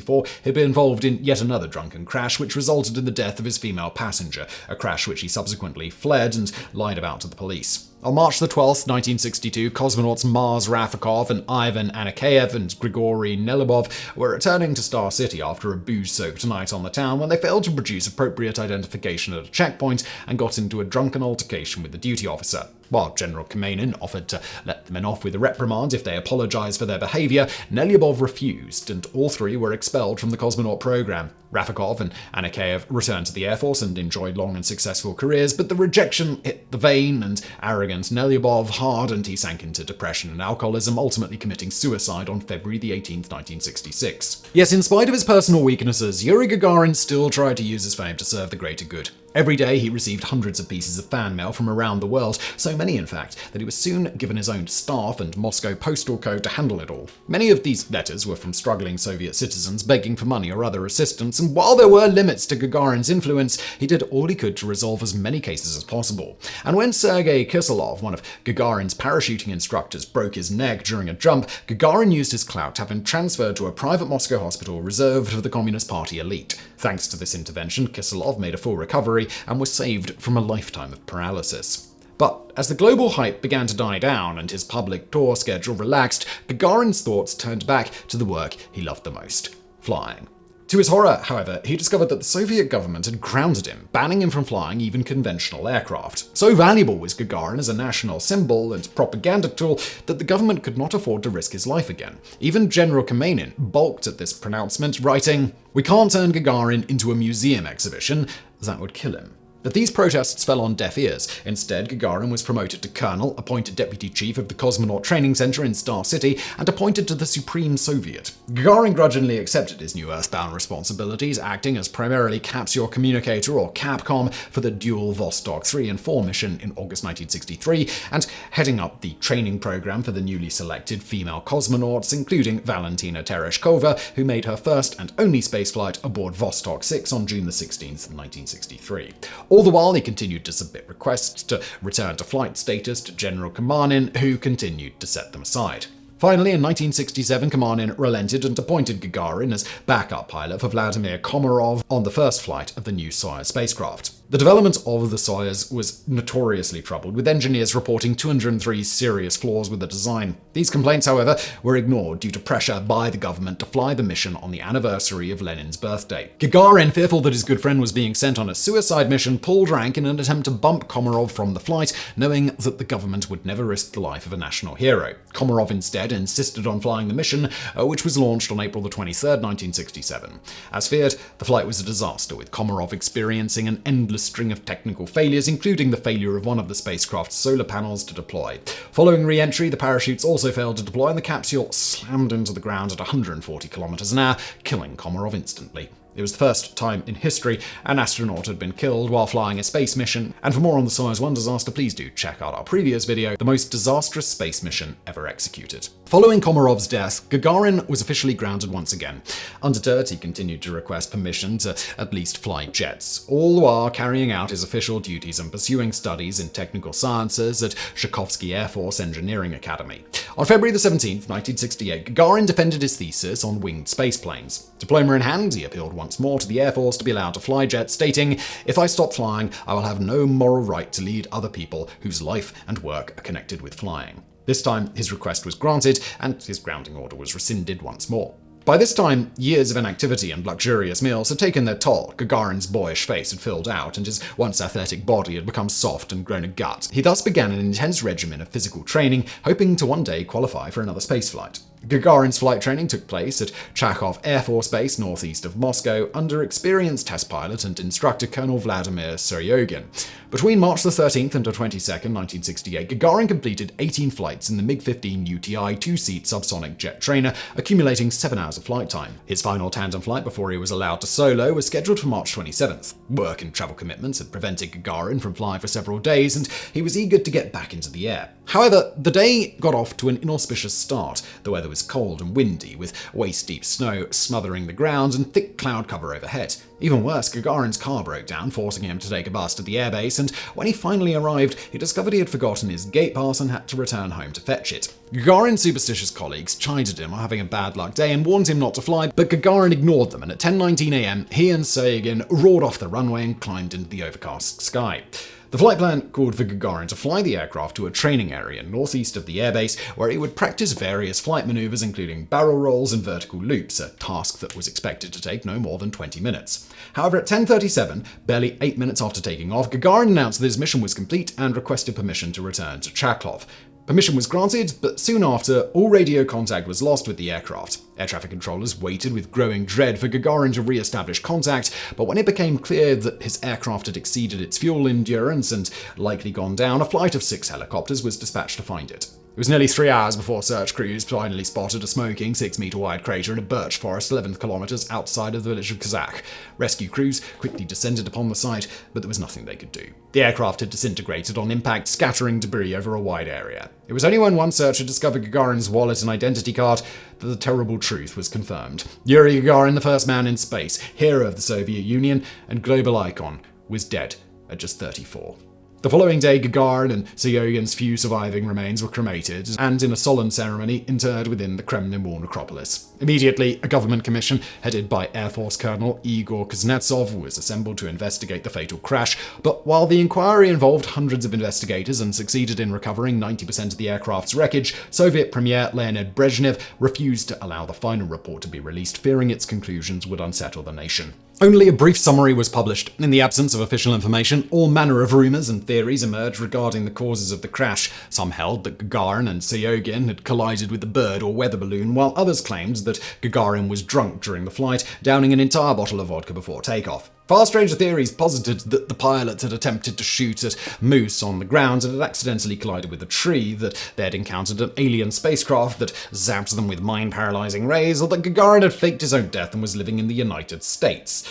he'd been involved in yet another drunken crash, which resulted in the death of his female passenger, a crash which he subsequently fled and lied about to the police. On March the 12th, 1962, cosmonauts Mars Rafakov and Ivan Anakeyev and Grigory Nelibov were returning to Star City after a booze-soaked night on the town when they failed to produce appropriate identification at a checkpoint and got into a drunken altercation with the duty officer. While General Kamenin offered to let the men off with a reprimand if they apologized for their behavior, Nelibov refused, and all 3 were expelled from the cosmonaut program. Rafakov and Anakeyev returned to the Air Force and enjoyed long and successful careers, but the rejection hit the vain and arrogant Nelibov hard, and he sank into depression and alcoholism, ultimately committing suicide on February the 18th, 1966. Yet, in spite of his personal weaknesses, Yuri Gagarin still tried to use his fame to serve the greater good. Every day he received hundreds of pieces of fan mail from around the world, so many in fact that he was soon given his own staff and Moscow postal code to handle it all. Many of these letters were from struggling Soviet citizens begging for money or other assistance, and while there were limits to Gagarin's influence, he did all he could to resolve as many cases as possible. And when Sergei Kiselov, one of Gagarin's parachuting instructors, broke his neck during a jump, Gagarin used his clout to have him transferred to a private Moscow hospital reserved for the Communist Party elite. Thanks to this intervention, Kiselov made a full recovery and was saved from a lifetime of paralysis. But as the global hype began to die down and his public tour schedule relaxed, Gagarin's thoughts turned back to the work he loved the most: flying. To his horror, however, he discovered that the Soviet government had grounded him, banning him from flying even conventional aircraft. So valuable was Gagarin as a national symbol and propaganda tool that the government could not afford to risk his life again. Even General Kamenin balked at this pronouncement, writing, "We can't turn Gagarin into a museum exhibition, that would kill him." But these protests fell on deaf ears. Instead, Gagarin was promoted to colonel, appointed deputy chief of the Cosmonaut Training Center in Star City, and appointed to the Supreme Soviet. Gagarin grudgingly accepted his new earthbound responsibilities, acting as primarily capsule communicator or Capcom for the dual Vostok 3 and 4 mission in August 1963, and heading up the training program for the newly selected female cosmonauts, including Valentina Tereshkova, who made her first and only spaceflight aboard Vostok 6 on June 16, 1963. All the while, he continued to submit requests to return to flight status to General Kamenin, who continued to set them aside. Finally, in 1967, Kamanin relented and appointed Gagarin as backup pilot for Vladimir Komarov on the first flight of the new Soyuz spacecraft. The development of the Soyuz was notoriously troubled, with engineers reporting 203 serious flaws with the design. These complaints, however, were ignored due to pressure by the government to fly the mission on the anniversary of Lenin's birthday. Gagarin, fearful that his good friend was being sent on a suicide mission, pulled rank in an attempt to bump Komarov from the flight, knowing that the government would never risk the life of a national hero. Komarov instead insisted on flying the mission, which was launched on April 23, 1967. As feared, the flight was a disaster, with Komarov experiencing an endless string of technical failures, including the failure of one of the spacecraft's solar panels to deploy. Following re-entry, the parachutes also failed to deploy and the capsule slammed into the ground at 140 kilometers an hour, killing Komarov instantly. It was the first time in history an astronaut had been killed while flying a space mission, and for more on the Soyuz 1 disaster, please do check out our previous video, The Most Disastrous Space Mission Ever Executed. Following Komarov's death, Gagarin was officially grounded once again. Undeterred, he continued to request permission to at least fly jets, all while carrying out his official duties and pursuing studies in technical sciences at Zhukovsky Air Force Engineering Academy. On February 17, 1968, Gagarin defended his thesis on winged spaceplanes. Diploma in hand, he appealed once more to the Air Force to be allowed to fly jets, stating, "If I stop flying, I will have no moral right to lead other people whose life and work are connected with flying." This time, his request was granted, and his grounding order was rescinded once more. By this time, years of inactivity and luxurious meals had taken their toll. Gagarin's boyish face had filled out, and his once athletic body had become soft and grown a gut. He thus began an intense regimen of physical training, hoping to one day qualify for another spaceflight. Gagarin's flight training took place at Chakov Air Force Base northeast of Moscow under experienced test pilot and instructor Colonel Vladimir Seryogin. Between March 13th and 22nd, 1968, Gagarin completed 18 flights in the MiG-15 UTI two-seat subsonic jet trainer, accumulating 7 hours of flight time. His final tandem flight before he was allowed to solo was scheduled for March 27th. Work and travel commitments had prevented Gagarin from flying for several days, and he was eager to get back into the air. However, the day got off to an inauspicious start. The weather was cold and windy, with waist-deep snow smothering the ground and thick cloud cover overhead. Even worse, Gagarin's car broke down, forcing him to take a bus to the airbase, and when he finally arrived, he discovered he had forgotten his gate pass and had to return home to fetch it. Gagarin's superstitious colleagues chided him on having a bad luck day and warned him not to fly, but Gagarin ignored them, and at 10:19 a.m., he and Seryogin roared off the runway and climbed into the overcast sky. The flight plan called for Gagarin to fly the aircraft to a training area northeast of the airbase, where he would practice various flight maneuvers including barrel rolls and vertical loops, a task that was expected to take no more than 20 minutes. However, at 10:37, barely 8 minutes after taking off, Gagarin announced that his mission was complete and requested permission to return to Chakov. Permission was granted, but soon after, all radio contact was lost with the aircraft. Air traffic controllers waited with growing dread for Gagarin to re-establish contact, but when it became clear that his aircraft had exceeded its fuel endurance and likely gone down, a flight of 6 helicopters was dispatched to find it. It was nearly 3 hours before search crews finally spotted a smoking 6-meter-wide crater in a birch forest 11 kilometers outside of the village of Kazakh. Rescue crews quickly descended upon the site, but there was nothing they could do. The aircraft had disintegrated on impact, scattering debris over a wide area. It was only when one searcher discovered Gagarin's wallet and identity card that the terrible truth was confirmed. Yuri Gagarin, the first man in space, hero of the Soviet Union, and global icon, was dead at just 34. The following day, Gagarin and Seryogin's few surviving remains were cremated and, in a solemn ceremony, interred within the Kremlin Wall necropolis. Immediately, a government commission, headed by Air Force Colonel Igor Kuznetsov, was assembled to investigate the fatal crash, but while the inquiry involved hundreds of investigators and succeeded in recovering 90% of the aircraft's wreckage, Soviet Premier Leonid Brezhnev refused to allow the final report to be released, fearing its conclusions would unsettle the nation. Only a brief summary was published. In the absence of official information, all manner of rumors and theories emerged regarding the causes of the crash. Some held that Gagarin and Seryogin had collided with the bird or weather balloon, while others claimed that Gagarin was drunk during the flight, downing an entire bottle of vodka before takeoff. Far stranger theories posited that the pilot had attempted to shoot at moose on the ground and had accidentally collided with a tree, that they had encountered an alien spacecraft that zapped them with mind-paralyzing rays, or that Gagarin had faked his own death and was living in the United States.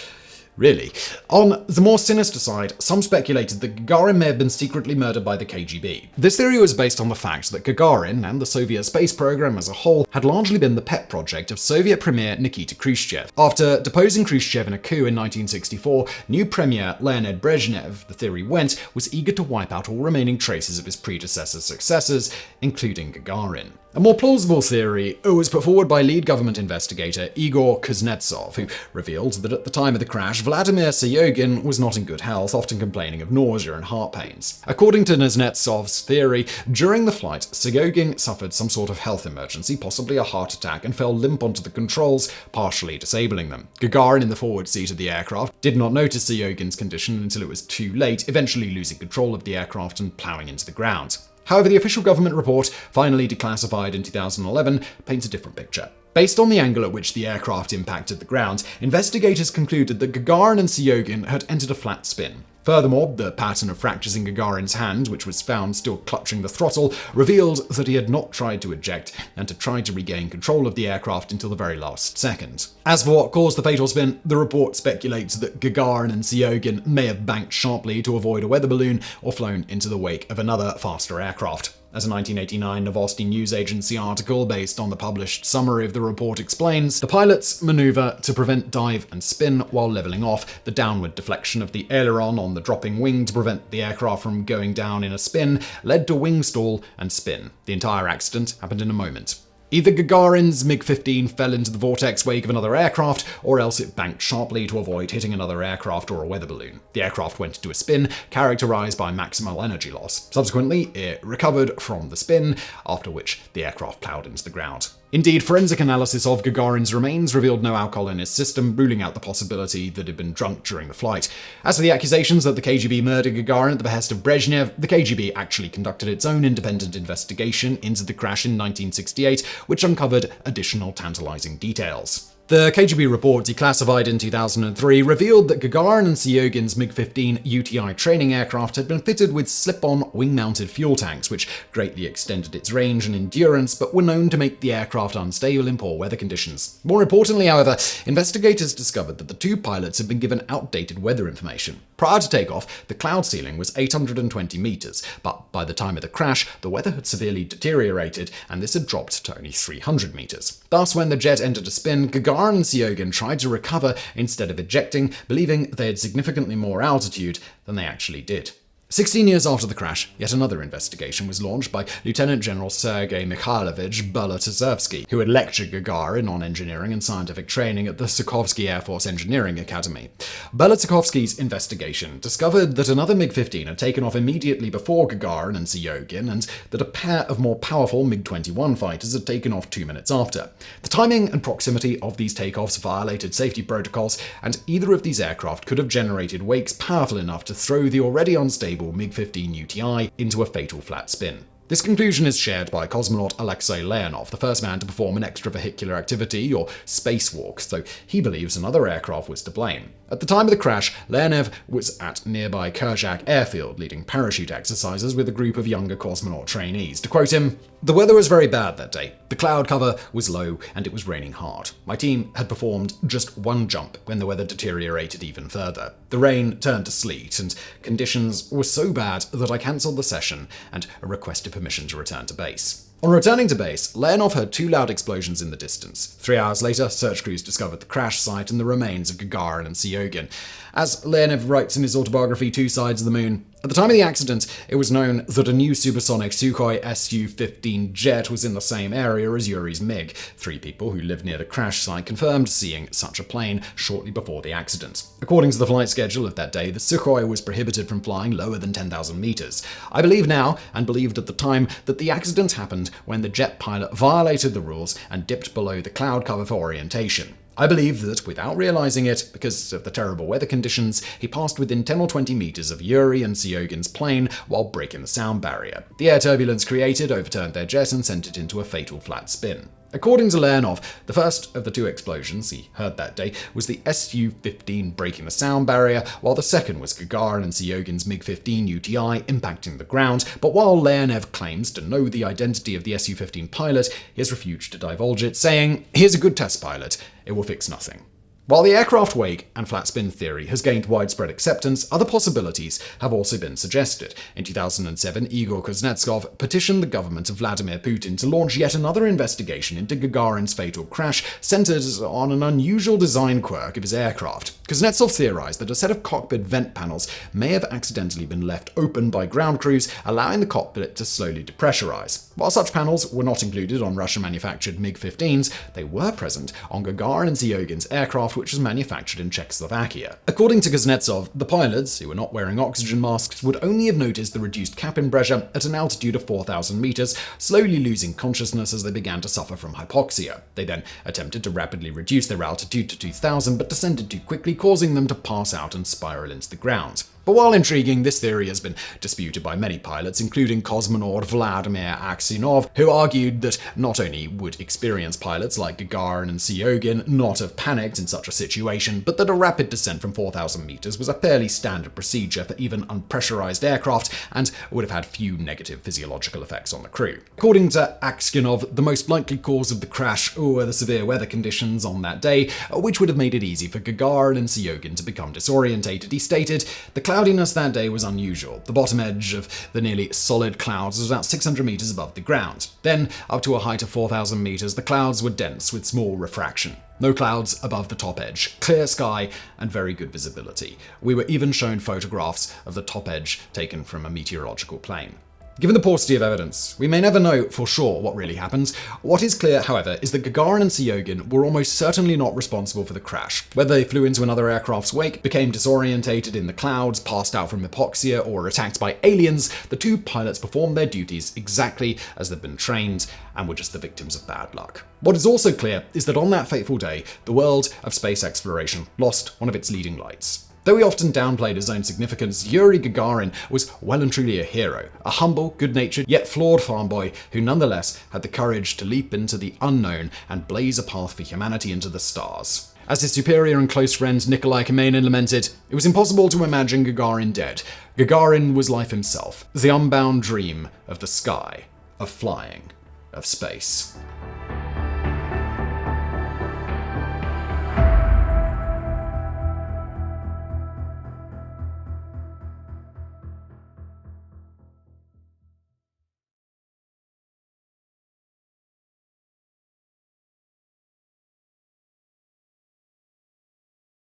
Really. On the more sinister side, some speculated that Gagarin may have been secretly murdered by the KGB. This theory was based on the fact that Gagarin and the Soviet space program as a whole had largely been the pet project of Soviet Premier Nikita Khrushchev. After deposing Khrushchev in a coup in 1964, new Premier Leonid Brezhnev, the theory went, was eager to wipe out all remaining traces of his predecessor's successors, including Gagarin. A more plausible theory was put forward by lead government investigator Igor Kuznetsov, who revealed that at the time of the crash, Vladimir Sayogin was not in good health, often complaining of nausea and heart pains. According to Kuznetsov's theory, during the flight, Sayogin suffered some sort of health emergency, possibly a heart attack, and fell limp onto the controls, partially disabling them. Gagarin in the forward seat of the aircraft did not notice Sayogin's condition until it was too late, eventually losing control of the aircraft and ploughing into the ground. However, the official government report, finally declassified in 2011, paints a different picture. Based on the angle at which the aircraft impacted the ground, investigators concluded that Gagarin and Sayogin had entered a flat spin. Furthermore, the pattern of fractures in Gagarin's hand, which was found still clutching the throttle, revealed that he had not tried to eject and had tried to regain control of the aircraft until the very last second. As for what caused the fatal spin, the report speculates that Gagarin and Sayogin may have banked sharply to avoid a weather balloon or flown into the wake of another faster aircraft. As a 1989 Novosti news agency article based on the published summary of the report explains, the pilots maneuver to prevent dive and spin while leveling off, the downward deflection of the aileron on the dropping wing to prevent the aircraft from going down in a spin led to wing stall and spin. The entire accident happened in a moment. Either Gagarin's MiG-15 fell into the vortex wake of another aircraft, or else it banked sharply to avoid hitting another aircraft or a weather balloon. The aircraft went into a spin, characterized by maximal energy loss. Subsequently, it recovered from the spin, after which the aircraft plowed into the ground. Indeed, forensic analysis of Gagarin's remains revealed no alcohol in his system, ruling out the possibility that he'd been drunk during the flight. As for the accusations that the KGB murdered Gagarin at the behest of Brezhnev, the KGB actually conducted its own independent investigation into the crash in 1968, which uncovered additional tantalizing details. The KGB report, declassified in 2003, revealed that Gagarin and Sayogin's MiG-15 UTI training aircraft had been fitted with slip-on wing-mounted fuel tanks, which greatly extended its range and endurance, but were known to make the aircraft unstable in poor weather conditions. More importantly, however, investigators discovered that the two pilots had been given outdated weather information. Prior to takeoff, the cloud ceiling was 820 meters, but by the time of the crash, the weather had severely deteriorated, and this had dropped to only 300 meters. Thus, when the jet entered a spin, Gagarin and Sayogin tried to recover instead of ejecting, believing they had significantly more altitude than they actually did. 16 years after the crash, yet another investigation was launched by Lieutenant General Sergei Mikhailovich Belotzevsky, who had lectured Gagarin on engineering and scientific training at the Sukovsky Air Force Engineering Academy. Belotzevsky's investigation discovered that another MiG-15 had taken off immediately before Gagarin and Sayogin, and that a pair of more powerful MiG-21 fighters had taken off 2 minutes after. The timing and proximity of these takeoffs violated safety protocols, and either of these aircraft could have generated wakes powerful enough to throw the already unstable MiG-15 UTI into a fatal flat spin. This conclusion is shared by cosmonaut Alexei Leonov, the first man to perform an extravehicular activity, or spacewalk, though he believes another aircraft was to blame. At the time of the crash, Leonov was at nearby Kerchak airfield leading parachute exercises with a group of younger cosmonaut trainees. To quote him, "The weather was very bad that day. The cloud cover was low and it was raining hard. My team had performed just one jump when the weather deteriorated even further. The rain turned to sleet and conditions were so bad that I cancelled the session and requested permission to return to base." On returning to base, Leonov heard 2 loud explosions in the distance. 3 hours later, search crews discovered the crash site and the remains of Gagarin and Sayogin. As Leonov writes in his autobiography, Two Sides of the Moon, at the time of the accident, it was known that a new supersonic Sukhoi Su-15 jet was in the same area as Yuri's MiG. 3 people who lived near the crash site confirmed seeing such a plane shortly before the accident. According to the flight schedule of that day, the Sukhoi was prohibited from flying lower than 10,000 meters. I believe now, and believed at the time, that the accident happened when the jet pilot violated the rules and dipped below the cloud cover for orientation. I believe that, without realizing it, because of the terrible weather conditions, he passed within 10 or 20 meters of Yuri and Sayogin's plane while breaking the sound barrier. The air turbulence created overturned their jet and sent it into a fatal flat spin. According to Leonov, the first of the 2 explosions he heard that day was the Su-15 breaking the sound barrier, while the second was Gagarin and Sayogin's MiG-15 UTI impacting the ground. But while Leonov claims to know the identity of the Su-15 pilot, he has refused to divulge it, saying, "Here's a good test pilot. It will fix nothing." While the aircraft wake and flat spin theory has gained widespread acceptance, other possibilities have also been suggested. In 2007, Igor Kuznetsov petitioned the government of Vladimir Putin to launch yet another investigation into Gagarin's fatal crash, centered on an unusual design quirk of his aircraft. Kuznetsov theorized that a set of cockpit vent panels may have accidentally been left open by ground crews, allowing the cockpit to slowly depressurize. While such panels were not included on Russian-manufactured MiG-15s, they were present on Gagarin and Zyugin's aircraft, which was manufactured in Czechoslovakia. According to Kuznetsov, the pilots, who were not wearing oxygen masks, would only have noticed the reduced cabin pressure at an altitude of 4,000 meters, slowly losing consciousness as they began to suffer from hypoxia. They then attempted to rapidly reduce their altitude to 2,000, but descended too quickly, causing them to pass out and spiral into the ground. But while intriguing, this theory has been disputed by many pilots, including cosmonaut Vladimir Aksyonov, who argued that not only would experienced pilots like Gagarin and Zyugin not have panicked in such a situation, but that a rapid descent from 4,000 meters was a fairly standard procedure for even unpressurized aircraft and would have had few negative physiological effects on the crew. According to Aksyonov, the most likely cause of the crash were the severe weather conditions on that day, which would have made it easy for Gagarin and Zyugin to become disorientated. He stated, "The cloudiness that day was unusual. The bottom edge of the nearly solid clouds was about 600 meters above the ground. Then, up to a height of 4,000 meters, the clouds were dense with small refraction. No clouds above the top edge, clear sky, and very good visibility. We were even shown photographs of the top edge taken from a meteorological plane." Given the paucity of evidence, we may never know for sure what really happened. What is clear, however, is that Gagarin and Zyugin were almost certainly not responsible for the crash. Whether they flew into another aircraft's wake, became disorientated in the clouds, passed out from hypoxia, or were attacked by aliens, the two pilots performed their duties exactly as they'd been trained and were just the victims of bad luck. What is also clear is that on that fateful day, the world of space exploration lost one of its leading lights. Though he often downplayed his own significance, Yuri Gagarin was well and truly a hero, a humble, good-natured, yet flawed farm boy who nonetheless had the courage to leap into the unknown and blaze a path for humanity into the stars. As his superior and close friend Nikolai Kamenin lamented, "It was impossible to imagine Gagarin dead. Gagarin was life himself, the unbound dream of the sky, of flying, of space."